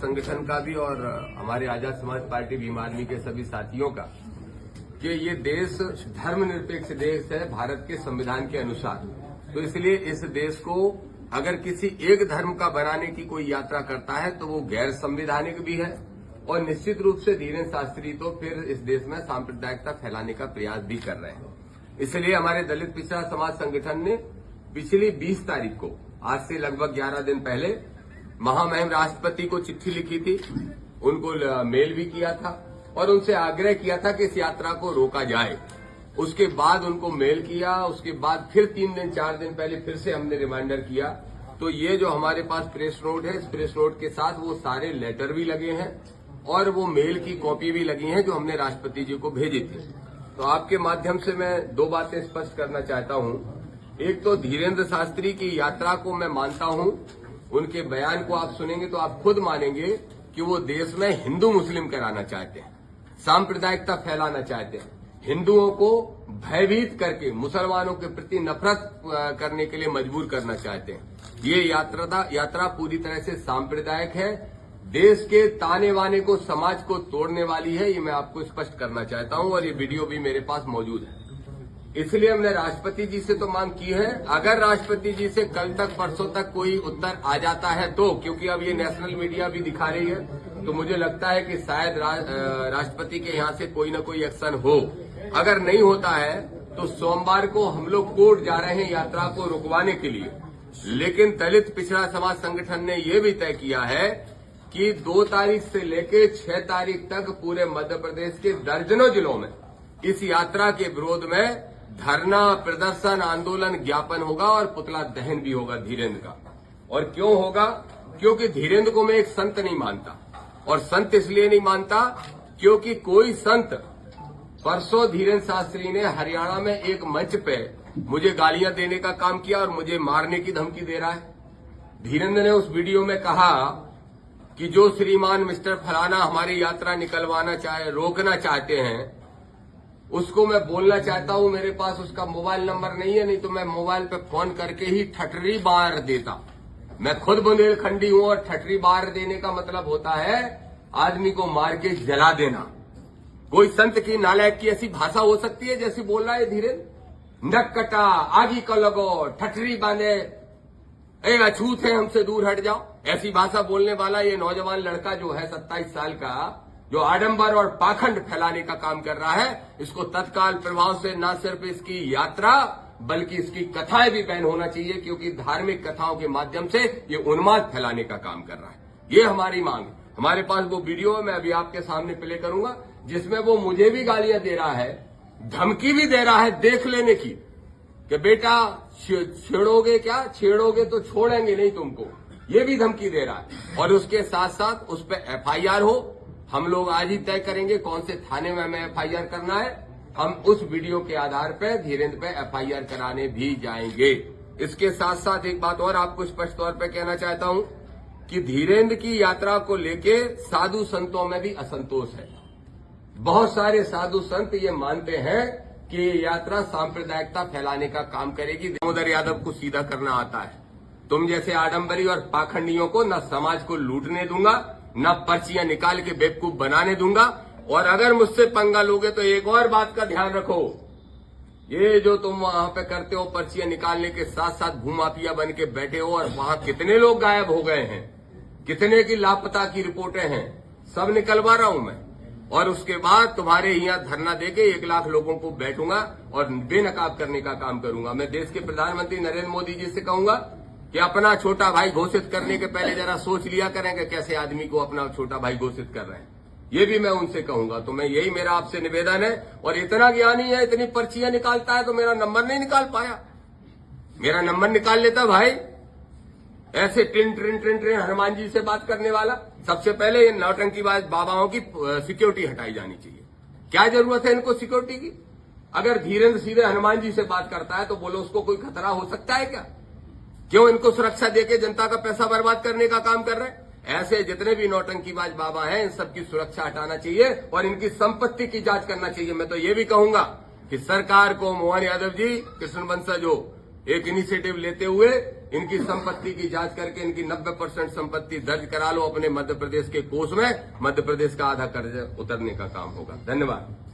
संगठन का भी और हमारे आजाद समाज पार्टी भीम आर्मी के सभी साथियों का कि ये देश धर्मनिरपेक्ष देश है भारत के संविधान के अनुसार। तो इसलिए इस देश को अगर किसी एक धर्म का बनाने की कोई यात्रा करता है तो वो गैर संवैधानिक भी है और निश्चित रूप से धीरेन्द्र शास्त्री तो फिर इस देश में सांप्रदायिकता फैलाने का प्रयास भी कर रहे हैं। इसलिए हमारे दलित पिछड़ा समाज संगठन ने पिछली 20 तारीख को, आज से लगभग 11 दिन पहले, महामहिम राष्ट्रपति को चिट्ठी लिखी थी, उनको मेल भी किया था और उनसे आग्रह किया था कि इस यात्रा को रोका जाए। उसके बाद उनको मेल किया, उसके बाद फिर 3 दिन 4 दिन पहले फिर से हमने रिमाइंडर किया। तो ये जो हमारे पास प्रेस नोट है, इस प्रेस नोट के साथ वो सारे लेटर भी लगे हैं और वो मेल की कॉपी भी लगी है जो हमने राष्ट्रपति जी को भेजी थी। तो आपके माध्यम से मैं 2 बातें स्पष्ट करना चाहता हूं। एक तो धीरेन्द्र शास्त्री की यात्रा को मैं मानता हूं, उनके बयान को आप सुनेंगे तो आप खुद मानेंगे कि वो देश में हिंदू मुस्लिम कराना चाहते हैं, सांप्रदायिकता फैलाना चाहते हैं, हिंदुओं को भयभीत करके मुसलमानों के प्रति नफरत करने के लिए मजबूर करना चाहते हैं। ये यात्रा पूरी तरह से सांप्रदायिक है, देश के ताने बाने को, समाज को तोड़ने वाली है। ये मैं आपको स्पष्ट करना चाहता हूं और ये वीडियो भी मेरे पास मौजूद है। इसलिए हमने राष्ट्रपति जी से तो मांग की है, अगर राष्ट्रपति जी से कल तक परसों तक कोई उत्तर आ जाता है तो, क्योंकि अब ये नेशनल मीडिया भी दिखा रही है, तो मुझे लगता है कि शायद राष्ट्रपति के यहां से कोई न कोई एक्शन हो। अगर नहीं होता है तो सोमवार को हम लोग कोर्ट जा रहे हैं यात्रा को रुकवाने के लिए। लेकिन दलित पिछड़ा समाज संगठन ने यह भी तय किया है कि 2 तारीख से लेकर 6 तारीख तक पूरे मध्य प्रदेश के दर्जनों जिलों में इस यात्रा के विरोध में धरना, प्रदर्शन, आंदोलन, ज्ञापन होगा और पुतला दहन भी होगा धीरेन्द्र का। और क्यों होगा? क्योंकि धीरेन्द्र को मैं एक संत नहीं मानता, और संत इसलिए नहीं मानता क्योंकि कोई संत, परसों धीरेन्द्र शास्त्री ने हरियाणा में एक मंच पे मुझे गालियां देने का काम किया और मुझे मारने की धमकी दे रहा है। धीरेन्द्र ने उस वीडियो में कहा कि जो श्रीमान मिस्टर फलाना हमारी यात्रा रोकना चाहते हैं, उसको मैं बोलना चाहता हूं, मेरे पास उसका मोबाइल नंबर नहीं है, नहीं तो मैं मोबाइल पे फोन करके ही ठटरी बार देता। मैं खुद बुंदेलखंडी हूं और ठटरी बार देने का मतलब होता है आदमी को मार के जला देना। कोई संत की, नालायक की ऐसी भाषा हो सकती है जैसी बोल रहा है धीरेन्द्र? नक कटा, आगी का लगो, ठटरी बांधे, अछूत है, हमसे दूर हट जाओ, ऐसी भाषा बोलने वाला ये नौजवान लड़का जो है 27 साल का, जो आडंबर और पाखंड फैलाने का काम कर रहा है, इसको तत्काल प्रभाव से न सिर्फ इसकी यात्रा बल्कि इसकी कथाएं भी बैन होना चाहिए, क्योंकि धार्मिक कथाओं के माध्यम से ये उन्माद फैलाने का काम कर रहा है। ये हमारी मांग है। हमारे पास वो वीडियो है, मैं अभी आपके सामने प्ले करूंगा, जिसमें वो मुझे भी गालियां दे रहा है, धमकी भी दे रहा है देख लेने की, कि बेटा छेड़ोगे तो छोड़ेंगे नहीं तुमको, ये भी धमकी दे रहा है। और उसके साथ साथ उस पर FIR हो। हम लोग आज ही तय करेंगे कौन से थाने में हमें FIR करना है। हम उस वीडियो के आधार पर धीरेन्द्र पे FIR कराने भी जाएंगे। इसके साथ साथ एक बात और आपको स्पष्ट तौर पर कहना चाहता हूं कि धीरेन्द्र की यात्रा को लेके साधु संतों में भी असंतोष है। बहुत सारे साधु संत ये मानते हैं कि ये यात्रा सांप्रदायिकता फैलाने का काम करेगी। दामोदर यादव को सीधा करना आता है। तुम जैसे आडंबरी और पाखंडियों को न समाज को लूटने दूंगा, न पर्चियां निकाल के बेवकूफ बनाने दूंगा। और अगर मुझसे पंगा लोगे तो एक और बात का ध्यान रखो, ये जो तुम वहां पे करते हो पर्चियां निकालने के साथ साथ भूमाफिया बन के बैठे हो, और वहां कितने लोग गायब हो गए हैं, कितने की लापता की रिपोर्टें हैं, सब निकलवा रहा हूं मैं। और उसके बाद तुम्हारे यहाँ धरना देके 1 लाख लोगों को बैठूंगा और बेनकाब करने का काम करूंगा। मैं देश के प्रधानमंत्री नरेंद्र मोदी जी से कहूंगा कि अपना छोटा भाई घोषित करने के पहले जरा सोच लिया करेंगे कैसे आदमी को अपना छोटा भाई घोषित कर रहे हैं। ये भी मैं उनसे कहूंगा। तो मैं यही मेरा आपसे निवेदन है। और इतना ज्ञानी है, इतनी पर्चियां निकालता है, तो मेरा नंबर नहीं निकाल पाया। मेरा नंबर निकाल लेता भाई। ऐसे ट्रिन ट्रिन ट्रिन ट्रिन हनुमान जी से बात करने वाला। सबसे पहले ये नौटंकीबाज बाबाओं की सिक्योरिटी हटाई जानी चाहिए। क्या जरूरत है इनको सिक्योरिटी की? अगर धीरेन्द्र सीधे हनुमान जी से बात करता है तो बोलो उसको कोई खतरा हो सकता है क्या? क्यों इनको सुरक्षा देके जनता का पैसा बर्बाद करने का काम कर रहे हैं? ऐसे जितने भी नौटंकीबाज बाबा हैं, इन सबकी सुरक्षा हटाना चाहिए और इनकी संपत्ति की जांच करना चाहिए। मैं तो ये भी कहूंगा कि सरकार को मोहन यादव जी, कृष्ण बंसल जो एक इनिशिएटिव लेते हुए इनकी संपत्ति की जांच करके इनकी 90% संपत्ति दर्ज करा लो अपने मध्य प्रदेश के कोष में। मध्य प्रदेश का आधा कर्ज उतरने का काम होगा। धन्यवाद।